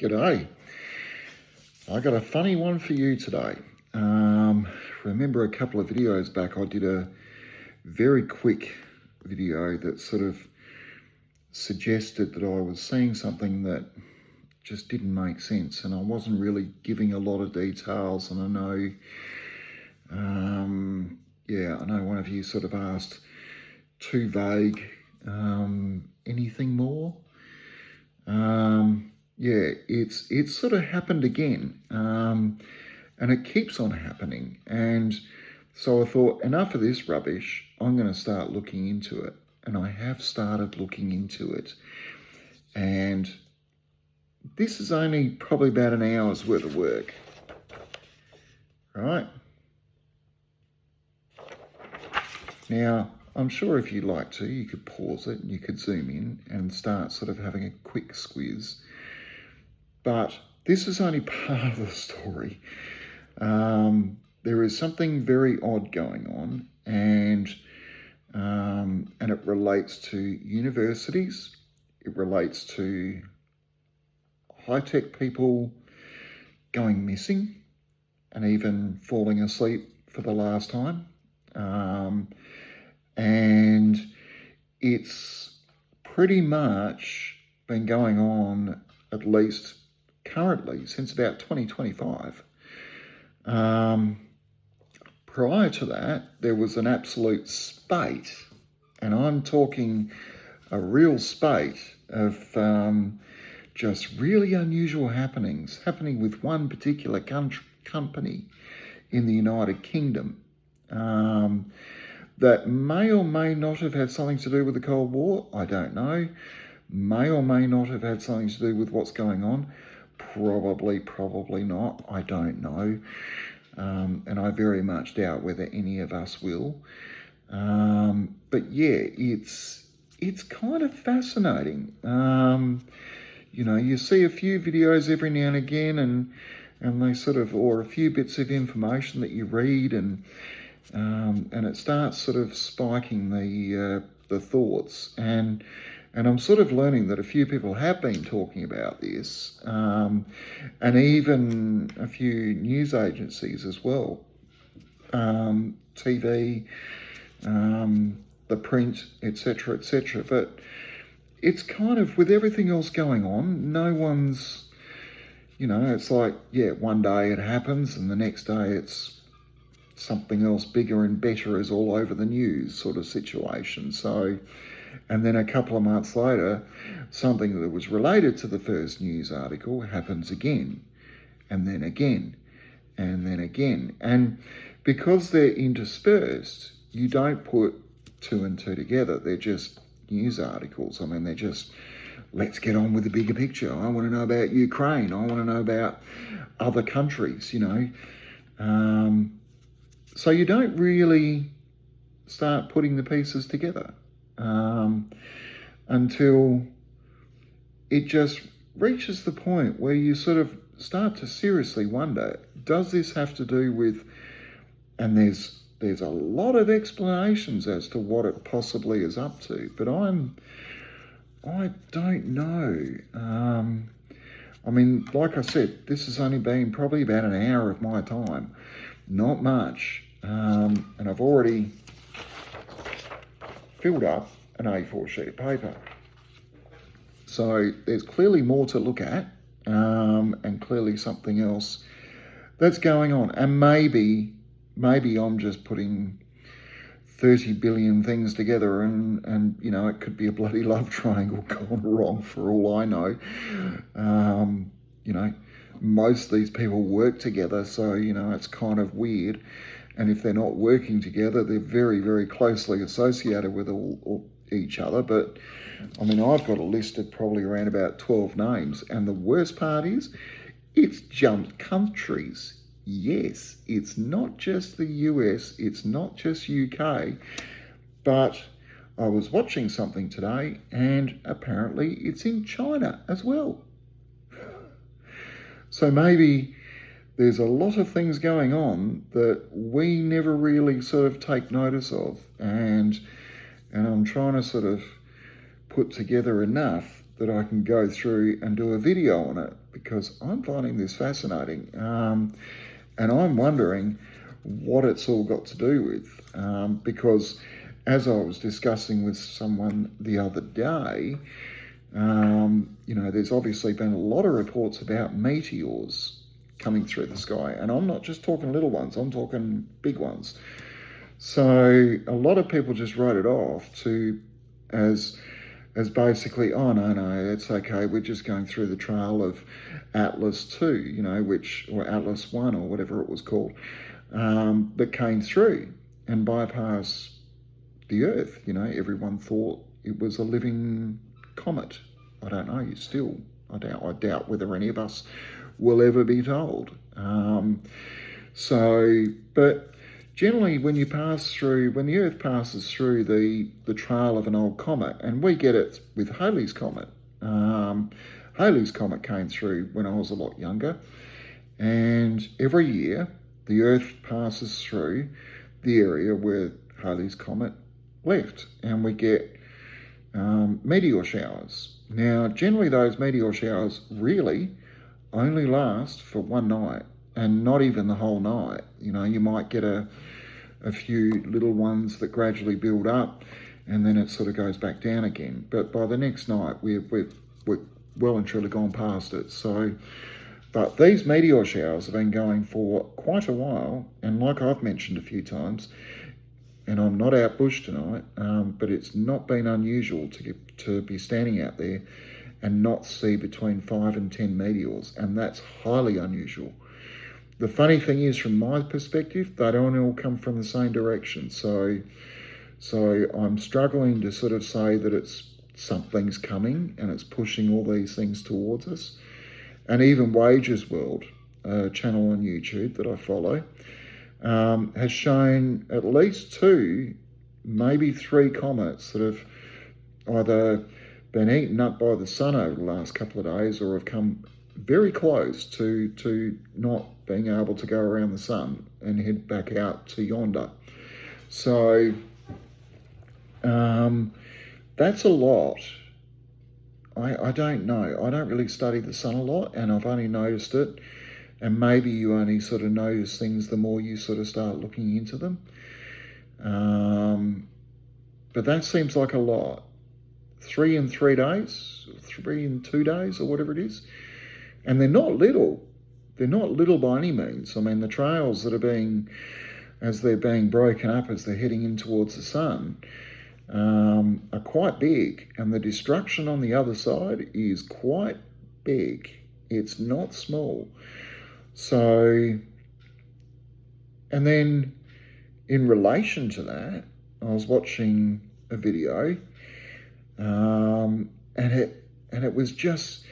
G'day. I got a funny one for you today. Remember a couple of videos back I did a very quick video that sort of suggested that I was seeing something that just didn't make sense, and I wasn't really giving a lot of details. And I know one of you sort of asked, too vague, anything more? It's sort of happened again, and it keeps on happening. And so I thought, enough of this rubbish, I'm going to start looking into it. And I have started looking into it. And this is only probably about an hour's worth of work, right? Now, I'm sure if you'd like to, you could pause it and you could zoom in and start sort of having a quick squiz. But this is only part of the story. There is something very odd going on, and it relates to universities. It relates to high-tech people going missing and even falling asleep for the last time. And it's pretty much been going on, at least currently, since about 2025. Prior to that, there was an absolute spate, and I'm talking a real spate of just really unusual happenings happening with one particular company in the United Kingdom that may or may not have had something to do with the Cold War. I don't know. May or may not have had something to do with what's going on. Probably not. I don't know. And I very much doubt whether any of us will. But yeah, it's kind of fascinating. You see a few videos every now and again, and they sort of, or a few bits of information that you read, and it starts sort of spiking the thoughts. And I'm sort of learning that a few people have been talking about this, and even a few news agencies as well, TV, the print, etc., etc. But it's kind of, with everything else going on, no one's, it's like, one day it happens and the next day it's something else bigger and better is all over the news sort of situation. So, and then a couple of months later, something that was related to the first news article happens again, and then again, and then again. And because they're interspersed, you don't put two and two together. They're just news articles. I mean, they're just, let's get on with the bigger picture. I want to know about Ukraine. I want to know about other countries, So you don't really start putting the pieces together until it just reaches the point where you sort of start to seriously wonder, does this have to do with, and there's a lot of explanations as to what it possibly is up to, but I don't know. I mean, like I said, this has only been probably about an hour of my time, not much, and I've already filled up an A4 sheet of paper. So there's clearly more to look at, and clearly something else that's going on. And maybe I'm just putting 30 billion things together, and it could be a bloody love triangle gone wrong for all I know. Most of these people work together, so, it's kind of weird. And if they're not working together, they're very, very closely associated with each other. But, I mean, I've got a list of probably around about 12 names. And the worst part is, it's jumped countries. Yes, it's not just the US, it's not just UK, but I was watching something today, and apparently it's in China as well. So maybe there's a lot of things going on that we never really sort of take notice of, and I'm trying to sort of put together enough that I can go through and do a video on it, because I'm finding this fascinating. And I'm wondering what it's all got to do with. Because as I was discussing with someone the other day, there's obviously been a lot of reports about meteors coming through the sky. And I'm not just talking little ones, I'm talking big ones. So a lot of people just wrote it off as basically, oh no, it's okay. We're just going through the trail of Atlas 2, or Atlas 1 or whatever it was called, that came through and bypassed the Earth. Everyone thought it was a living comet. I don't know. I doubt whether any of us will ever be told. But generally, when the Earth passes through the trail of an old comet, and we get it with Halley's Comet. Halley's Comet came through when I was a lot younger, and every year the Earth passes through the area where Halley's Comet left, and we get meteor showers. Now, generally those meteor showers really only last for one night, and not even the whole night. You might get a few little ones that gradually build up, and then it sort of goes back down again. But by the next night, we're well and truly gone past it. But these meteor showers have been going for quite a while, and like I've mentioned a few times, and I'm not out bush tonight, but it's not been unusual to be standing out there and not see between 5 and 10 meteors, and that's highly unusual. The funny thing is, from my perspective, they don't all come from the same direction. So I'm struggling to sort of say that something's coming and it's pushing all these things towards us. And even Wages World, a channel on YouTube that I follow, has shown at least 2, maybe 3 comets that have either been eaten up by the sun over the last couple of days or have come very close to not being able to go around the sun and head back out to yonder. So that's a lot. I don't know. I don't really study the sun a lot, and I've only noticed it. And maybe you only sort of notice things the more you sort of start looking into them. But that seems like a lot. 3 in 3 days, 3 in 2 days, or whatever it is. And they're not little. They're not little by any means. I mean, the trails that are as they're being broken up as they're heading in towards the sun, are quite big. And the destruction on the other side is quite big. It's not small. So, and then in relation to that, I was watching a video, and it was just,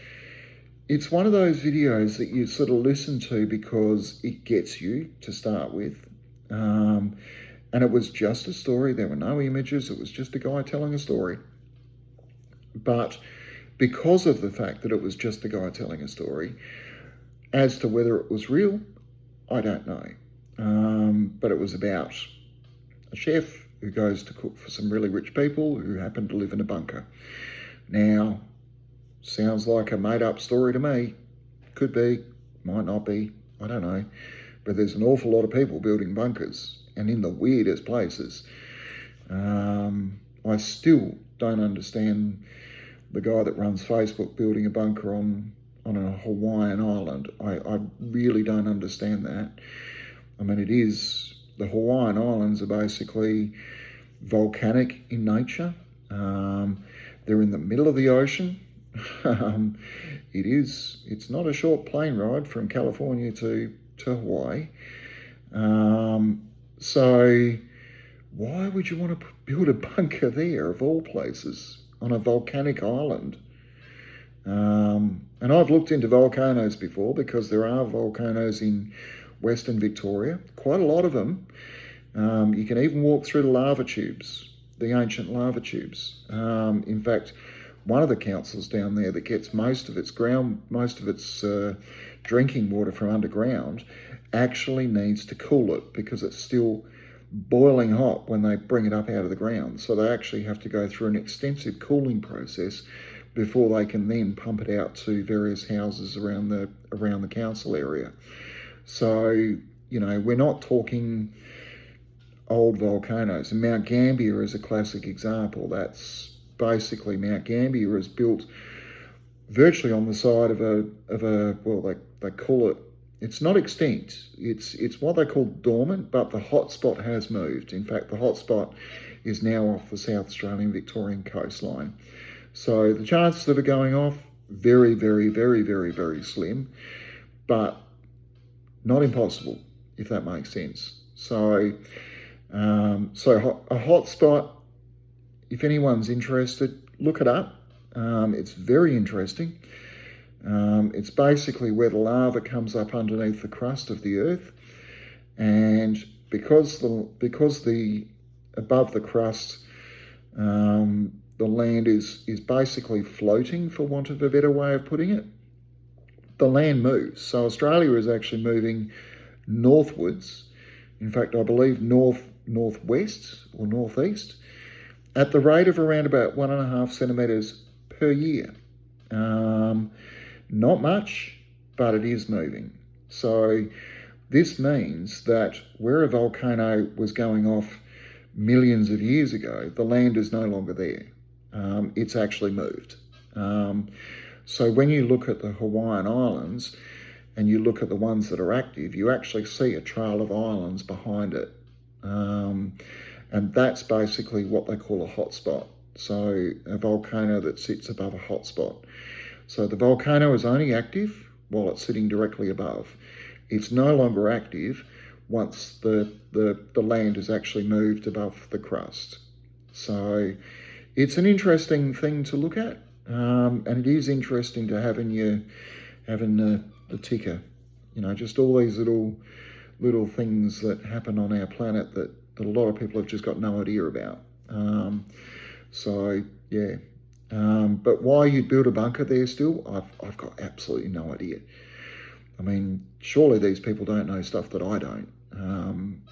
it's one of those videos that you sort of listen to because it gets you to start with. And it was just a story. There were no images. It was just a guy telling a story. But because of the fact that it was just a guy telling a story, as to whether it was real, I don't know. But it was about a chef who goes to cook for some really rich people who happen to live in a bunker. Now, sounds like a made-up story to me. Could be, might not be, I don't know. But there's an awful lot of people building bunkers, and in the weirdest places. I still don't understand the guy that runs Facebook building a bunker on a Hawaiian island. I really don't understand that. I mean, the Hawaiian Islands are basically volcanic in nature. They're in the middle of the ocean. It's not a short plane ride from California to Hawaii. So why would you want to build a bunker there, of all places, on a volcanic island? And I've looked into volcanoes before, because there are volcanoes in Western Victoria, quite a lot of them. You can even walk through the lava tubes, the ancient lava tubes. In fact, one of the councils down there that gets most of its drinking water from underground actually needs to cool it, because it's still boiling hot when they bring it up out of the ground. So they actually have to go through an extensive cooling process before they can then pump it out to various houses around the council area. So, you know, we're not talking old volcanoes. And Mount Gambier is a classic example. That's basically, Mount Gambier is built virtually on the side of a well, they call it, it's not extinct. It's what they call dormant, but the hotspot has moved. In fact, the hotspot is now off the South Australian Victorian coastline. So the chances of it going off, very, very, very, very, very slim, but not impossible, if that makes sense. So, a hotspot, if anyone's interested, look it up. It's very interesting. It's basically where the lava comes up underneath the crust of the earth, and because the above the crust, the land is basically floating, for want of a better way of putting it. The land moves. So Australia is actually moving northwards. In fact, I believe northwest or northeast, at the rate of around about 1.5 centimetres per year. Not much, but it is moving. So this means that where a volcano was going off millions of years ago, the land is no longer there. It's actually moved. So when you look at the Hawaiian Islands and you look at the ones that are active, you actually see a trail of islands behind it. And that's basically what they call a hotspot. So a volcano that sits above a hotspot. So the volcano is only active while it's sitting directly above. It's no longer active once the land has actually moved above the crust. So it's an interesting thing to look at, and it is interesting to have in the ticker. You know, just all these little things that happen on our planet that a lot of people have just got no idea about. So yeah, but why you'd build a bunker there still, I've got absolutely no idea. I mean, surely these people don't know stuff that I don't.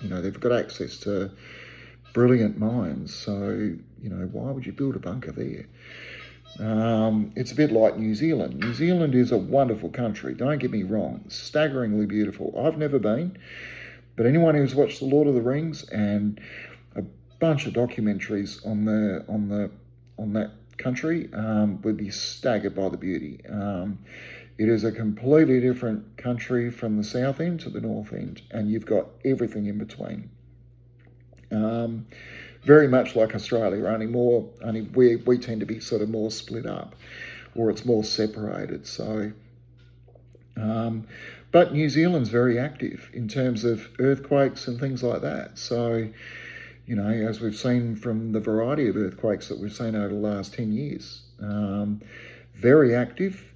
You know, they've got access to brilliant minds, so, you know, why would you build a bunker there? It's a bit like New Zealand. New Zealand is a wonderful country, don't get me wrong, staggeringly beautiful. I've never been, but anyone who's watched The Lord of the Rings and a bunch of documentaries on that country would be staggered by the beauty. It is a completely different country from the south end to the north end, and you've got everything in between. Very much like Australia, only we tend to be sort of more split up, or it's more separated. So, but New Zealand's very active in terms of earthquakes and things like that. So, you know, as we've seen from the variety of earthquakes that we've seen over the last 10 years, very active.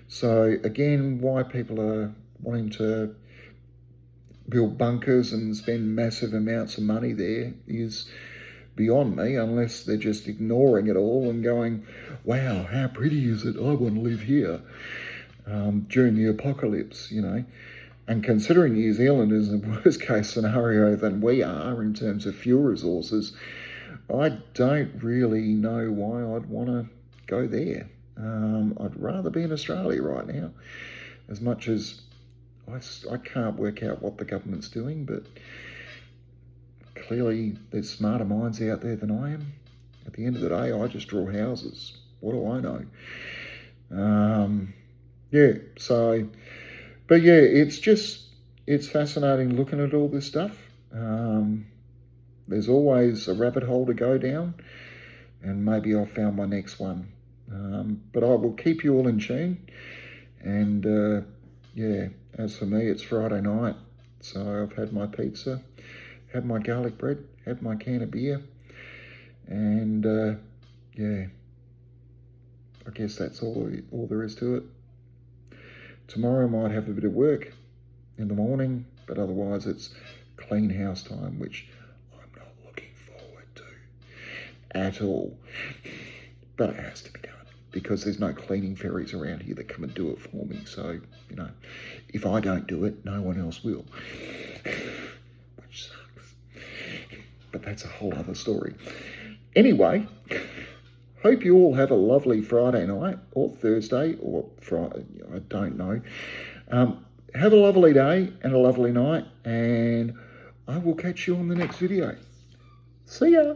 So again, why people are wanting to build bunkers and spend massive amounts of money there is beyond me, unless they're just ignoring it all and going, wow, how pretty is it? I want to live here during the apocalypse, you know. And considering New Zealand is a worse case scenario than we are in terms of fuel resources, I don't really know why I'd want to go there. I'd rather be in Australia right now, as much as I can't work out what the government's doing, but clearly there's smarter minds out there than I am. At the end of the day, I just draw houses. What do I know? Yeah, so, but yeah, it's fascinating looking at all this stuff. There's always a rabbit hole to go down, and maybe I've found my next one. But I will keep you all in tune. And yeah, as for me, it's Friday night. So I've had my pizza, had my garlic bread, had my can of beer. And yeah, I guess that's all there is to it. Tomorrow I might have a bit of work in the morning, but otherwise it's clean house time, which I'm not looking forward to at all. But it has to be done, because there's no cleaning fairies around here that come and do it for me. So, you know, if I don't do it, no one else will, which sucks. But that's a whole other story. Anyway, Hope you all have a lovely Friday night or Thursday or Friday. I don't know. Have a lovely day and a lovely night, and I will catch you on the next video. See ya.